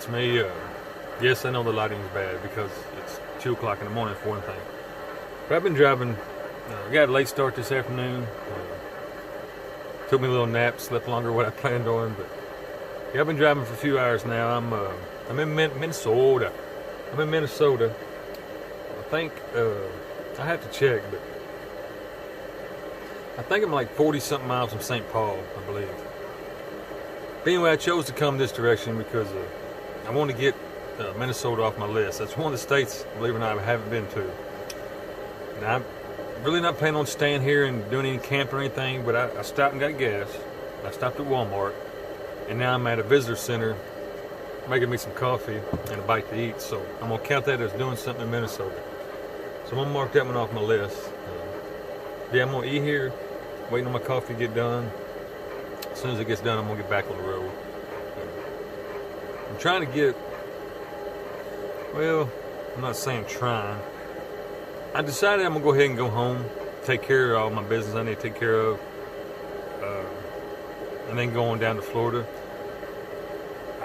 it's me. Yes, I know the lighting is bad because it's 2 o'clock in the morning for one thing. But I've been driving. I got a late start this afternoon. Took me a little nap, slept longer than what I planned on. But yeah, I've been driving for a few hours now. I'm in Minnesota. I'm in Minnesota. I think I have to check, but I think I'm like 40 something miles from St. Paul, I believe. But anyway, I chose to come this direction because I want to get Minnesota off my list. That's one of the states, believe it or not, I haven't been to. Now, I'm really not planning on staying here and doing any camping or anything, but I stopped and got gas. I stopped at Walmart, and now I'm at a visitor center making me some coffee and a bite to eat. So I'm going to count that as doing something in Minnesota. So I'm going to mark that one off my list. Yeah, I'm going to eat here, waiting on my coffee to get done. As soon as it gets done, I'm going to get back on the road. I'm trying to get, well, I'm not saying trying. I decided I'm going to go ahead and go home, take care of all my business I need to take care of, and then go on down to Florida.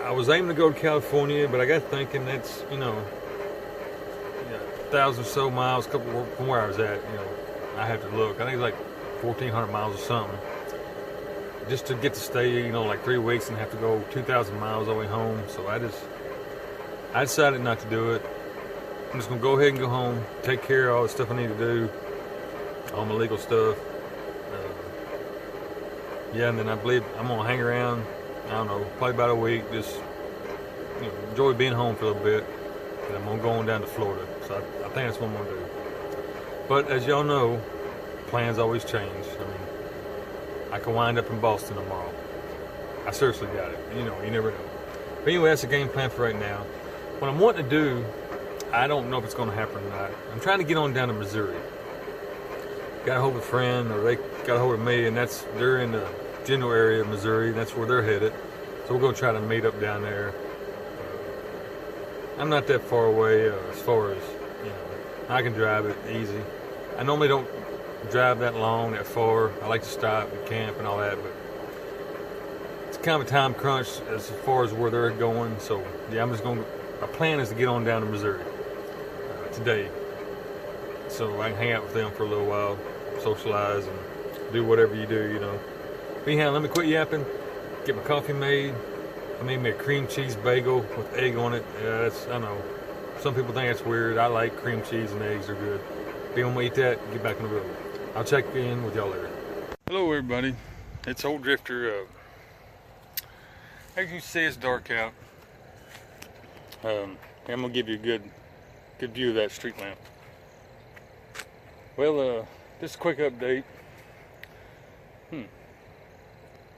I was aiming to go to California, but I got thinking that's, 1,000 or so miles, couple from where I was at, I have to look. I think it's like 1,400 miles or something. Just to get to stay, like 3 weeks and have to go 2,000 miles all the way home. So I decided not to do it. I'm just going to go ahead and go home, take care of all the stuff I need to do, all my legal stuff. And then I believe I'm going to hang around, I don't know, probably about a week, just enjoy being home for a little bit. And I'm going to go on down to Florida. So I think that's what I'm going to do. But as y'all know, plans always change. I could wind up in Boston tomorrow. I seriously got it. You never know. But anyway, that's the game plan for right now. What I'm wanting to do, I don't know if it's going to happen or not. I'm trying to get on down to Missouri. Got a hold of a friend, or they got a hold of me, and they're in the general area of Missouri. That's where they're headed. So we're going to try to meet up down there. I'm not that far away as far as, I can drive it easy. I normally don't drive that long, that far. I like to stop and camp and all that, but it's kind of a time crunch as far as where they're going. So yeah, my plan is to get on down to Missouri today, so I can hang out with them for a little while, socialize and do whatever you do, But anyhow, let me quit yapping, get my coffee made. I made me a cream cheese bagel with egg on it. Yeah, I know, some people think that's weird. I like cream cheese and eggs, are good. Be on to eat that and get back on the road. I'll check in with y'all later. Hello everybody, it's Old Drifter. As you can see, it's dark out. I'm gonna give you a good view of that street lamp. Well, just a quick update.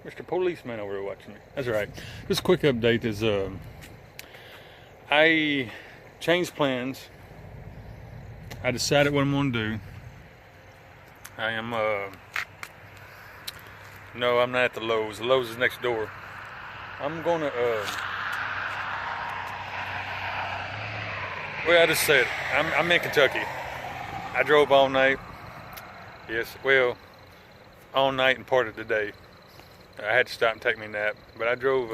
Mr. Policeman over here watching me. That's right. Just a quick update is I changed plans. I decided what I'm gonna do. I am, no, I'm not at the Lowe's. The Lowe's is next door. I'm gonna, well, I just said, I'm in Kentucky. I drove all night. Yes, well, all night and part of the day. I had to stop and take me a nap. But I drove,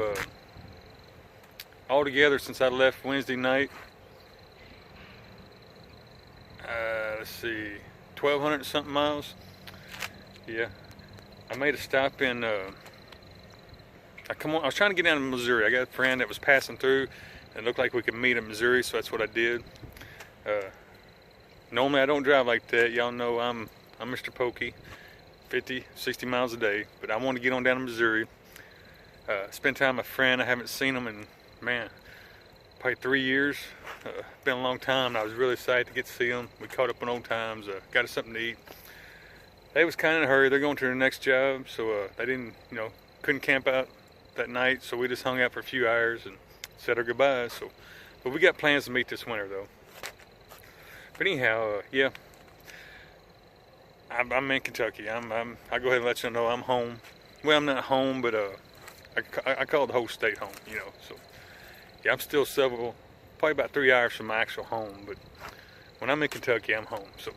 all together since I left Wednesday night. Let's see, 1,200 something miles. Yeah, I made a stop in. I was trying to get down to Missouri. I got a friend that was passing through, and it looked like we could meet in Missouri, so that's what I did. Normally I don't drive like that. Y'all know I'm Mr. Pokey, 50, 60 miles a day. But I wanted to get on down to Missouri. Spend time with a friend. I haven't seen him in, man, probably 3 years. Been a long time, and I was really excited to get to see them. We caught up on old times, got us something to eat. They was kind of in a hurry. They're going to their next job, so they didn't, couldn't camp out that night. So we just hung out for a few hours and said our goodbyes. So, but we got plans to meet this winter, though. But anyhow, yeah, I'm in Kentucky. I'll go ahead and let you know I'm home. Well, I'm not home, but I call the whole state home, So yeah, I'm still probably about 3 hours from my actual home, but when I'm in Kentucky, I'm home. So,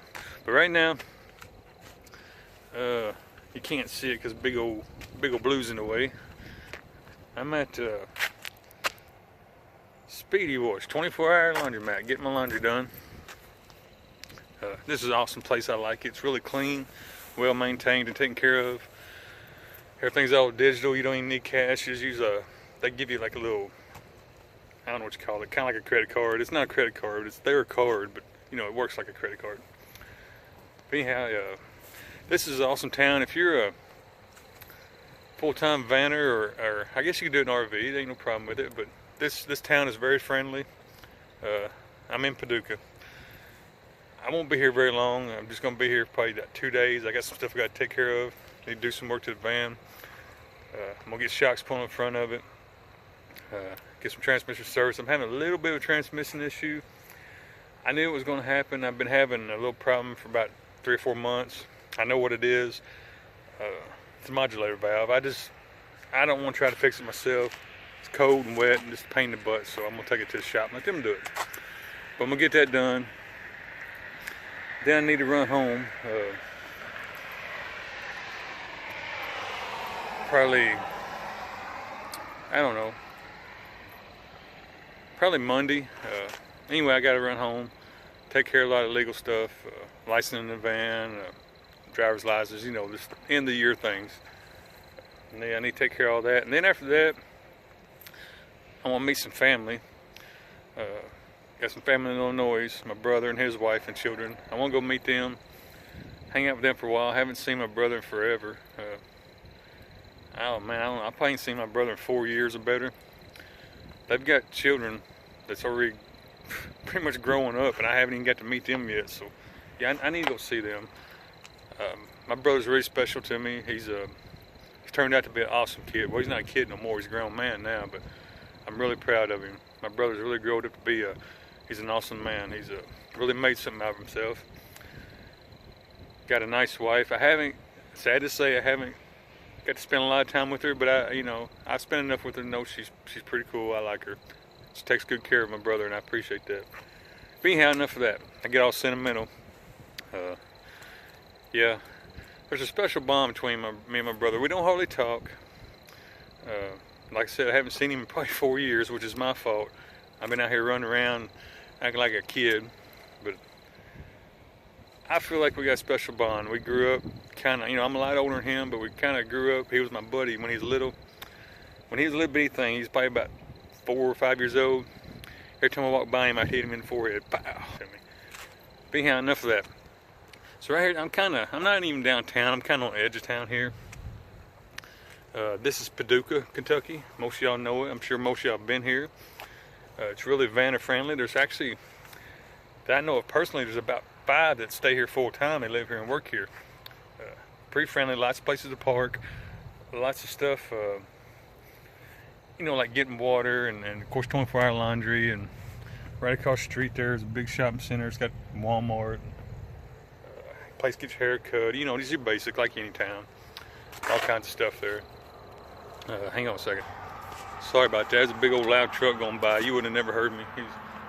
but right now, you can't see it because big old blue's in the way. I'm at Speedy Wash, 24-hour laundromat. Get my laundry done. This is an awesome place. I like it. It's really clean, well maintained and taken care of. Everything's all digital. You don't even need cash. You just use they give you like a little, I don't know what you call it, kind of like a credit card. It's not a credit card, it's their card, but you know, it works like a credit card. But anyhow, this is an awesome town. If you're a full-time vanner, or I guess you could do it in RV, there ain't no problem with it, but this town is very friendly. I'm in Paducah. I won't be here very long. I'm just gonna be here probably about 2 days. I got some stuff I gotta take care of. Need to do some work to the van. I'm gonna get shocks put on the front of it. Get some transmission service. I'm having a little bit of a transmission issue. I knew it was gonna happen. I've been having a little problem for about 3 or 4 months. I know what it is. It's a modulator valve. I don't want to try to fix it myself. It's cold and wet and just a pain in the butt, so I'm gonna take it to the shop and let them do it. But I'm gonna get that done. Then I need to run home. Probably, I don't know, probably Monday. Anyway, I gotta run home, take care of a lot of legal stuff, licensing the van, driver's license, you know, just end of the year things. And then I need to take care of all that. And then after that, I want to meet some family. Got some family in Illinois, my brother and his wife and children. I want to go meet them, hang out with them for a while. I haven't seen my brother in forever. Oh man, I don't know. I probably ain't seen my brother in 4 years or better. They've got children that's already pretty much growing up, and I haven't even got to meet them yet. So yeah, I need to go see them. My brother's really special to me. He's turned out to be an awesome kid. Well, he's not a kid no more. He's a grown man now, but I'm really proud of him. My brother's really grown up to be he's an awesome man. He's really made something out of himself. Got a nice wife. Sad to say, I haven't got to spend a lot of time with her, but I've spent enough with her to know she's pretty cool. I like her. She takes good care of my brother, and I appreciate that. But anyhow, enough of that. I get all sentimental. Yeah, there's a special bond between me and my brother. We don't hardly talk. Like I said, I haven't seen him in probably 4 years, which is my fault. I've been out here running around acting like a kid, but I feel like we got a special bond. We grew up kind of, I'm a lot older than him, but we kind of grew up. He was my buddy when he was little. When he was a little bitty thing, he's probably about 4 or 5 years old. Every time I walk by him, I'd hit him in the forehead. Pow! But anyhow, enough of that. So right here, I'm not even downtown. I'm kind of on the edge of town here. This is Paducah, Kentucky. Most of y'all know it. I'm sure most of y'all have been here. It's really vanner friendly. There's actually, that I know of personally, there's about 5 that stay here full time. They live here and work here. Pretty friendly, lots of places to park, lots of stuff, like getting water and of course 24-hour laundry. And right across the street there's a big shopping center. It's got Walmart, place gets your hair cut, these are basic like any town. All kinds of stuff there. Hang on a second. Sorry about that. There's a big old loud truck going by. You would have never heard me. He's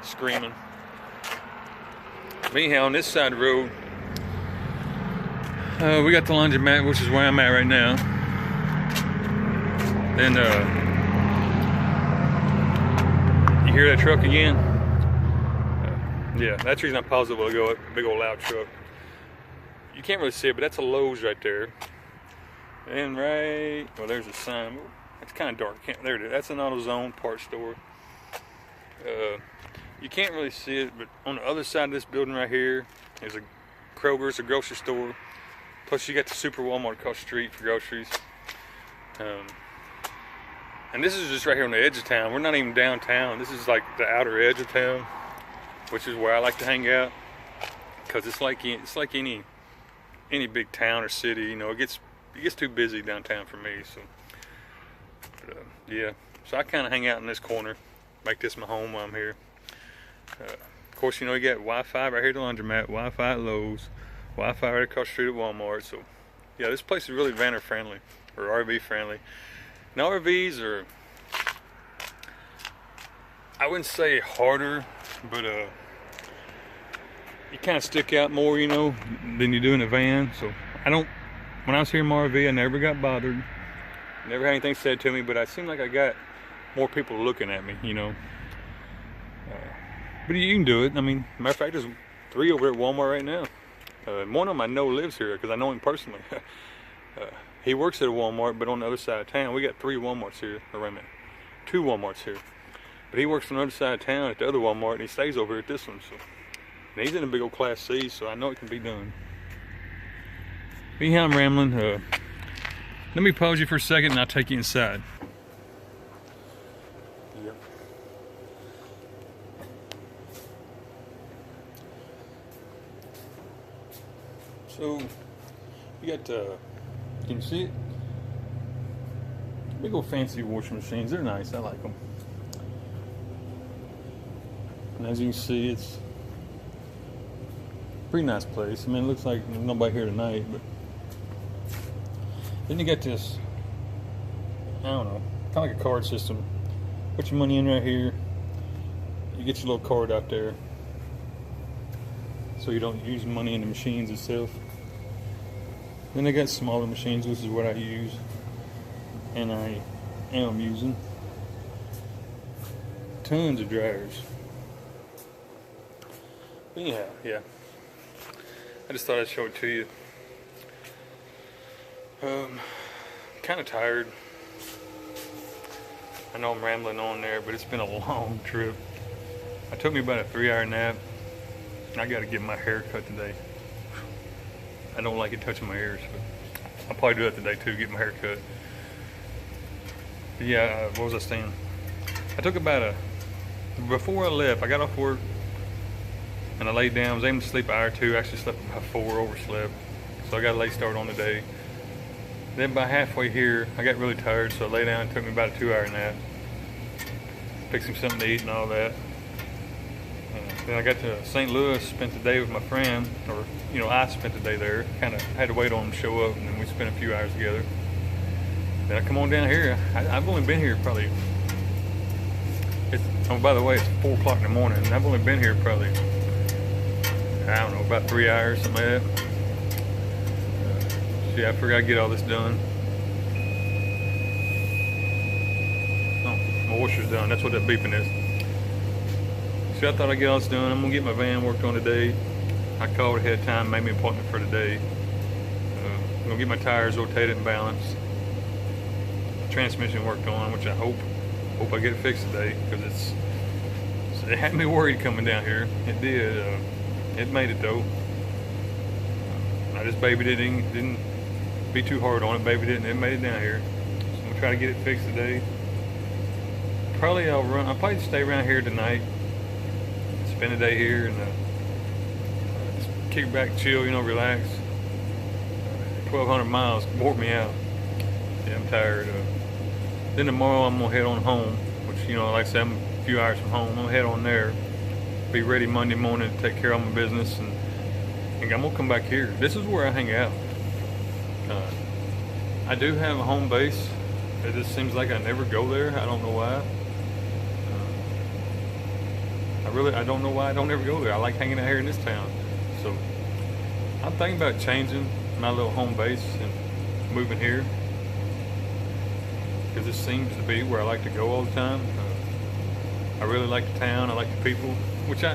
screaming. But anyhow, on this side of the road, we got the laundromat, which is where I'm at right now. And you hear that truck again? Yeah, that's the reason I paused a while ago. Big old loud truck. You can't really see it, but that's a Lowe's right there. And there's a sign. It's kind of dark. There it is. That's an AutoZone parts store. You can't really see it, but on the other side of this building right here, there's a Kroger's, a grocery store. Plus you got the Super Walmart across the street for groceries. And this is just right here on the edge of town. We're not even downtown. This is like the outer edge of town, which is where I like to hang out. Because it's like any big town or city, it gets too busy downtown for me. So, yeah. So I kind of hang out in this corner, make this my home while I'm here. Of course, you got Wi-Fi right here at the laundromat, Wi-Fi at Lowe's, Wi-Fi right across the street at Walmart. So, yeah, this place is really vanner friendly, or RV friendly. Now, RVs are, I wouldn't say harder, but you kind of stick out more, than you do in a van. So, when I was here in my RV, I never got bothered. Never had anything said to me, but I seemed like I got more people looking at me, But you can do it. I mean, matter of fact, there's 3 over at Walmart right now. And one of them I know lives here because I know him personally. He works at a Walmart, but on the other side of town. We got 3 Walmarts here. Or wait a minute, 2 Walmarts here. But he works on the other side of town at the other Walmart, and he stays over here at this one. So, and he's in a big old Class C, so I know it can be done. But anyhow, I'm rambling. Let me pause you for a second, and I'll take you inside. Yep. So, you got, can you see it? Big old fancy washing machines. They're nice. I like them. And as you can see, it's a pretty nice place. I mean, it looks like there's nobody here tonight, but then you got this, I don't know, kind of like a card system. Put your money in right here. You get your little card out there, so you don't use money in the machines itself. Then they got smaller machines, which is what I use, and I am using. Tons of dryers. But anyhow, yeah. I just thought I'd show it to you. Kind of tired. I know I'm rambling on there, but it's been a long trip. It took me about a 3-hour nap. I got to get my hair cut today. I don't like it touching my ears, but I'll probably do that today too, get my hair cut. But yeah, what was I saying? I took about before I left, I got off work and I laid down. I was aiming to sleep an hour or 2. I actually slept about 4, overslept. So I got a late start on the day. Then by halfway here, I got really tired, so I lay down. It took me about a 2-hour nap. Fixed me something to eat and all that. Then I got to St. Louis, spent the day with my friend, or, you know, I spent the day there. Kind of had to wait on him to show up, and then we spent a few hours together. Then I come on down here. I've only been here probably, oh, by the way, it's 4 o'clock in the morning, and I've only been here probably, I don't know, about 3 hours, something like that. Yeah, I forgot to get all this done. Oh, my washer's done. That's what that beeping is. So I thought I'd get all this done. I'm gonna get my van worked on today. I called ahead of time, made me an appointment for today. I'm gonna get my tires rotated and balanced. Transmission worked on, which I hope I get it fixed today, because it had me worried coming down here. It did. It made it though. I just babied it, didn't be too hard on it, babied it, and it made it down here. So I'm gonna try to get it fixed today. I'll probably stay around here tonight, spend the day here, and just kick back, chill, you know, relax. 1,200 miles wore me out. Yeah, I'm tired. Then tomorrow I'm gonna head on home, which, you know, like I said, I'm a few hours from home. I'm gonna head on there, be ready Monday morning to take care of my business, and I'm gonna come back here. This is where I hang out. I do have a home base. It just seems like I never go there. I don't know why. I don't know why I don't ever go there. I like hanging out here in this town. So I'm thinking about changing my little home base and moving here, because this seems to be where I like to go all the time. I really like the town. I like the people, which I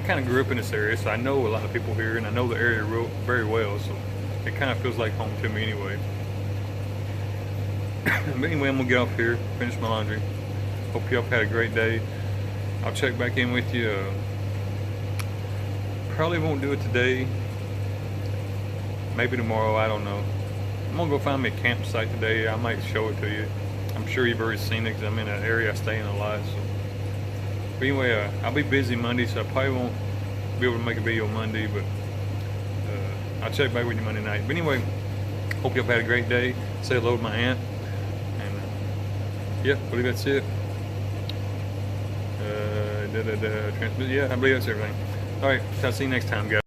kind of grew up in this area, so I know a lot of people here, and I know the area very well, so it kind of feels like home to me anyway. But anyway, I'm gonna get off here, finish my laundry. Hope y'all had a great day. I'll check back in with you. Probably won't do it today. Maybe tomorrow, I don't know. I'm gonna go find me a campsite today. I might show it to you. I'm sure you've already seen it, because I'm in an area I stay in a lot. So. But anyway, I'll be busy Monday, so I probably won't be able to make a video Monday, but I'll check back with you Monday night. But anyway, hope y'all had a great day. Say hello to my aunt. And yeah, I believe that's it. Yeah, I believe that's everything. All right, I'll see you next time, guys.